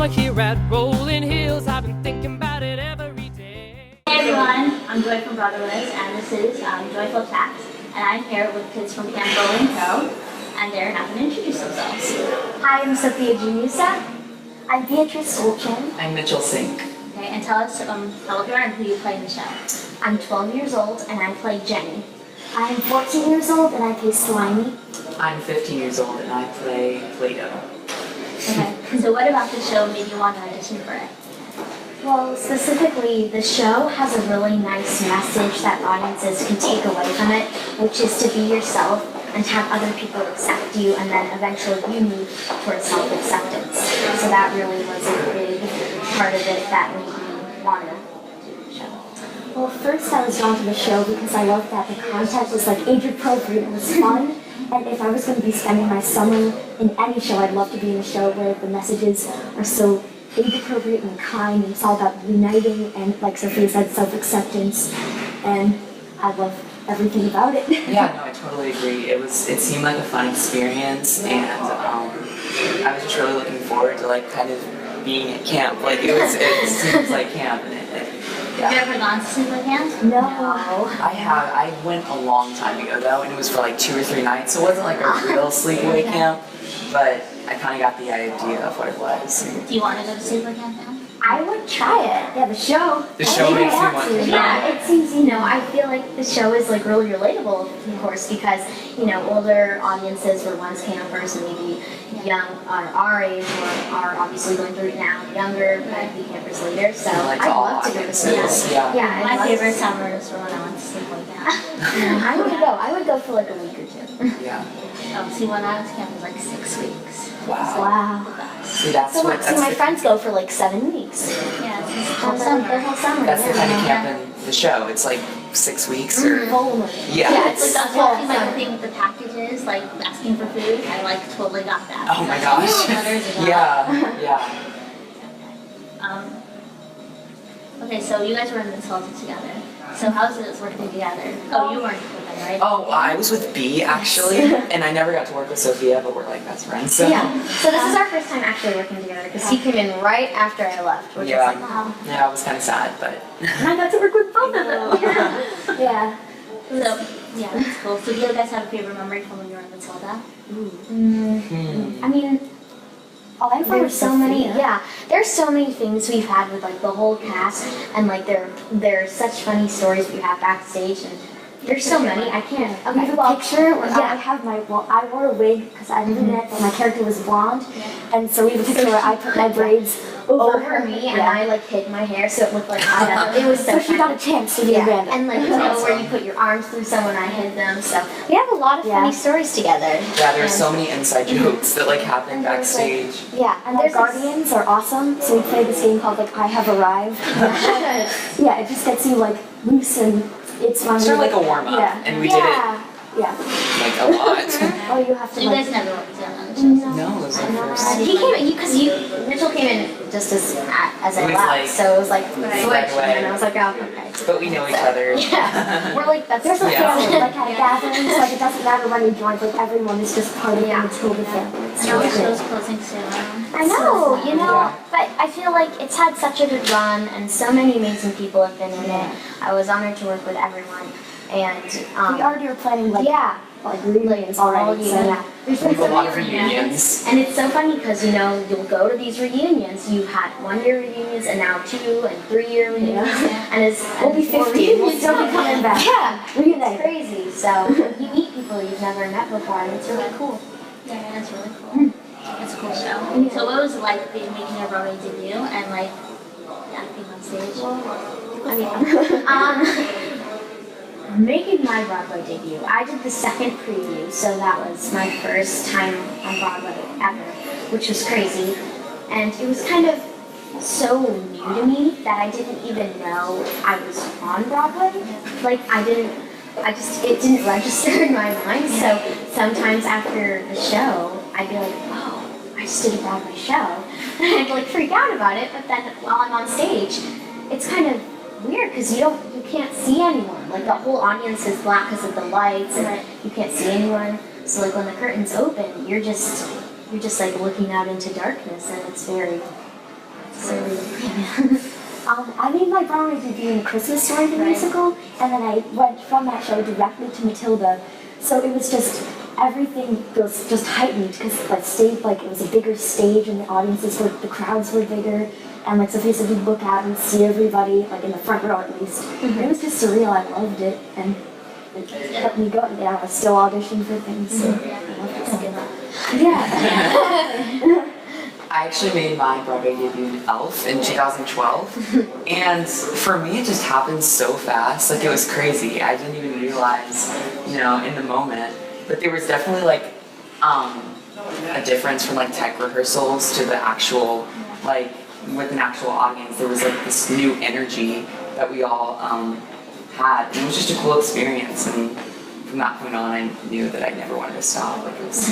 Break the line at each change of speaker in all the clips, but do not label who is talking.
summer here at Rolling Hills. I've been thinking about it every day.
Hey everyone, I'm Joy from Broadway Wiz, and this is Joyful Chats, and I'm here with kids from Camp Rolling Hill, and they're now going to introduce themselves.
Hi, I'm Sophia Janusa. I'm Beatrice Olchen.
I'm Mitchell Sink.
Okay, and tell us how old you are and who you play in the show.
I'm 12 years old and I play Jenny. I'm 14 years old and I play Slimy.
I'm 15 years old and I play Play-Doh.
Okay, so what about the show made you want to audition for it?
Well, specifically, the show has a really nice message that audiences can take away from it, which is to be yourself and have other people accept you, and then eventually you move towards self-acceptance. So that really was a big part of it that made me want to do the show. Well, first I was drawn to the show because I loved that the content was like age appropriate and was fun. And if I was going to be spending my summer in any show, I'd love to be in a show where the messages are so age appropriate and kind, and it's all about uniting and, like Sophia said, self-acceptance. And I love everything about it.
Yeah, no, I totally agree. It seemed like a fun experience, and I was just really looking forward to like kind of being at camp. Like it seems like camp, and
Have you ever gone to sleepover camp?
No.
I went a long time ago though, and it was for like 2 or 3 nights. So it wasn't like a real sleepaway camp, but I kind of got the idea of what it was.
Do you want to go to sleepover camp now?
I would try it. Yeah, the show.
The show makes me want to.
Yeah, it seems, I feel like the show is like really relatable, of course, because, older audiences were once campers and maybe young, our age, or are obviously going through it now, younger, might be campers later, so
like
I'd love to go to sleep.
Yeah.
My favorite summers were when I went to sleepover camp.
I would go for like a week or 2.
Yeah.
See, when I was camp, it was like 6 weeks.
Wow.
See, that's
So
what.
my friends go for like 7 weeks.
Yeah, it's
The
whole summer.
whole summer.
That's the
yeah.
kind of camp in the show. It's like 6 weeks or.
Yeah,
It's like talking like the thing with the packages, like asking for food. I like totally got that.
Oh my gosh. Yeah.
Okay, so you guys were in Minnesota together. So how's it working together? Oh, you weren't with them, right?
Oh, I was with B actually, and I never got to work with Sophia, but we're like best friends. So.
Yeah. So this is our first time actually working together because he came in right after I left, which
Yeah.
is like, wow.
Yeah, I was kind of sad, but.
And I got to work with both of them. Yeah.
So, yeah, that's cool. So do you guys have a favorite memory from when you were in Matilda?
I mean, there's so many. Yeah, there's so many things we've had with like the whole cast, and like there are such funny stories we have backstage, and there's so many. I can't. Okay,
I have a picture where
yeah.
I wore a wig because I didn't it, but my character was blonde, and so we have a picture where I put my braids
over me, and I like hid my hair so it looked like I had. It was so
she got a chance to be a bandit.
And like where you put your arms through someone, I hid them. So we have a lot of funny stories together.
Yeah, there's so many inside jokes that like happen backstage.
And our guardians are awesome. So we play this game called like I Have Arrived. Yeah, it just gets you like loose and it's fun.
It's sort of like a warm up, and we did it like a lot.
Oh, you have to.
So you guys never worked together on the show?
No, it was our first.
He came in because Mitchell came in just as I
was
left,
like-
so it was like
Right
switch,
away.
and I was like, oh, okay.
But we know each other.
Yeah, we're like that's
There's a
Yeah.
family like at gatherings. Like it doesn't matter when you join. Like everyone is just part of the Matilda family.
I know the show's closing soon.
I know, but I feel like it's had such a good run, and so many amazing people have been in it. I was honored to work with everyone, and
We already were planning like reunions already. So yeah.
We have a lot of reunions.
And it's so funny because you'll go to these reunions. You've had 1-year reunions, and now 2 and 3-year reunions, and
We'll be 50. We'll still be coming back.
Yeah,
Reunite.
it's crazy. So you meet people you've never met before, and it's really cool.
Yeah, that's really cool. It's a cool show. So what was it like making your Broadway debut and like acting on stage?
Making my Broadway debut, I did the second preview, so that was my first time on Broadway ever, which was crazy. And it was kind of so new to me that I didn't even know I was on Broadway. Like, it didn't register in my mind, so sometimes after the show, I'd be like, oh, I just did a Broadway show. And I'd like freak out about it, but then while I'm on stage, it's kind of weird because you can't see anyone. Like the whole audience is black because of the lights, and you can't see anyone. So like when the curtains open, you're just like looking out into darkness, and it's very
I made my Broadway debut in A Christmas Story, the musical, and then I went from that show directly to Matilda. So it was just, everything was just heightened because it was a bigger stage and the crowds were bigger. And like Sophia said, you'd look out and see everybody, like in the front row at least. It was just surreal, I loved it. And it kept me going. Yeah, I was still auditioning for things. So yeah.
I actually made my Broadway debut in Elf in 2012, and for me it just happened so fast, like it was crazy. I didn't even realize, in the moment, but there was definitely like a difference from like tech rehearsals to the actual, like with an actual audience. There was like this new energy that we all had, and it was just a cool experience, and from that point on I knew that I never wanted to stop. Like it was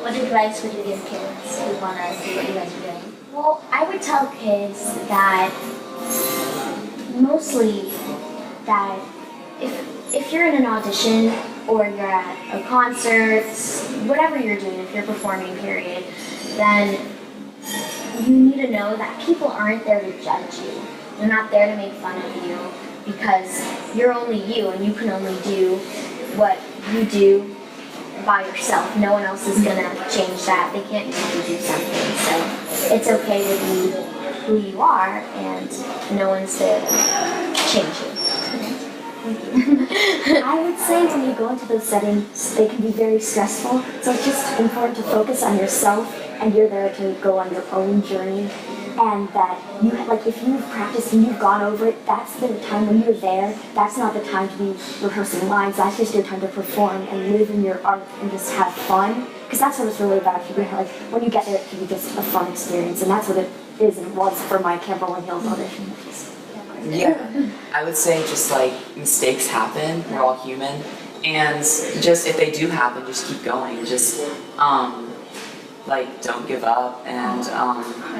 What advice would you give kids who want to do what you guys are doing?
Well, I would tell kids that mostly that if you're in an audition or you're at a concert, whatever you're doing, if you're performing, period, then you need to know that people aren't there to judge you. They're not there to make fun of you because you're only you and you can only do what you do by yourself. No one else is gonna change that. They can't make you do something. So it's okay to be who you are, and no one's there to change you.
I would say when you go into those settings, they can be very stressful. So it's just important to focus on yourself, and you're there to go on your own journey. And that if you've practiced and you've gone over it, that's the time when you're there. That's not the time to be rehearsing lines. That's just your time to perform and live in your art and just have fun. Because that's what it's really about. When you get there, it can be just a fun experience, and that's what it is and was for my Camp Rolling Hills audition.
Yeah, I would say just like mistakes happen, we're all human, and just if they do happen, just keep going, just don't give up, and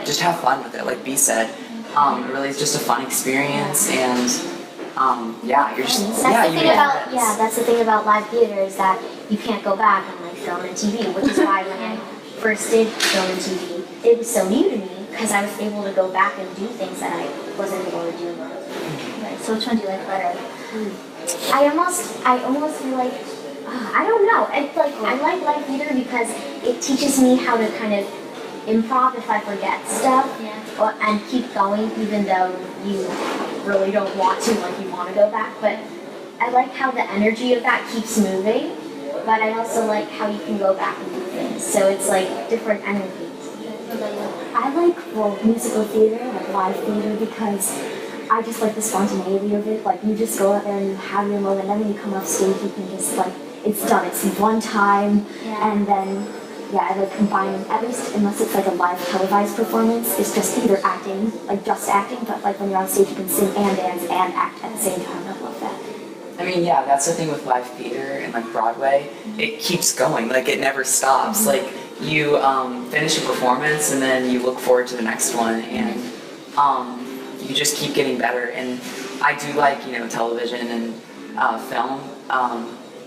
just have fun with it, like B said. It really is just a fun experience, and you're just,
That's the thing about live theater is that you can't go back and like film and TV, which is why when I first did film and TV, it was so new to me because I was able to go back and do things that I wasn't able to do when I was young.
Right, so which one do you like better?
I almost feel like, I don't know. I like live theater because it teaches me how to kind of improv if I forget stuff, and keep going even though you really don't want to, like you want to go back. But I like how the energy of that keeps moving, but I also like how you can go back and do things. So it's like different energies.
I like musical theater, like live theater, because I just like the spontaneity of it. Like you just go out there and you have your moment, and then when you come off stage, you can just it's done. It's one time, and then I like combine, at least unless it's like a live televised performance, it's just either acting, like just acting, but like when you're on stage, you can sing and dance and act at the same time. I love that.
I mean, that's the thing with live theater and like Broadway. It keeps going, like it never stops. Like you finish a performance and then you look forward to the next one, and you just keep getting better. And I do like television and film,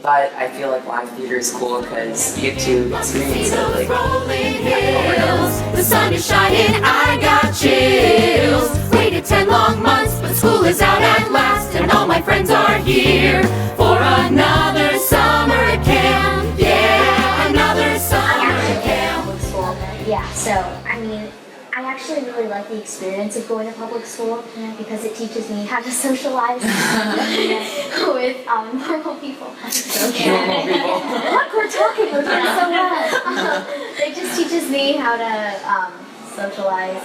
but I feel like live theater is cool because you get to experience it. Like,
Rolling hills, the sun is shining, I got chills. Waited 10 long months, but school is out at last, and all my friends are here for another summer camp. Yeah, another summer camp.
Public school. Yeah, so I mean, I actually really like the experience of going to public school because it teaches me how to socialize with normal people.
normal people.
Look, we're talking, we're doing so well. It just teaches me how to socialize.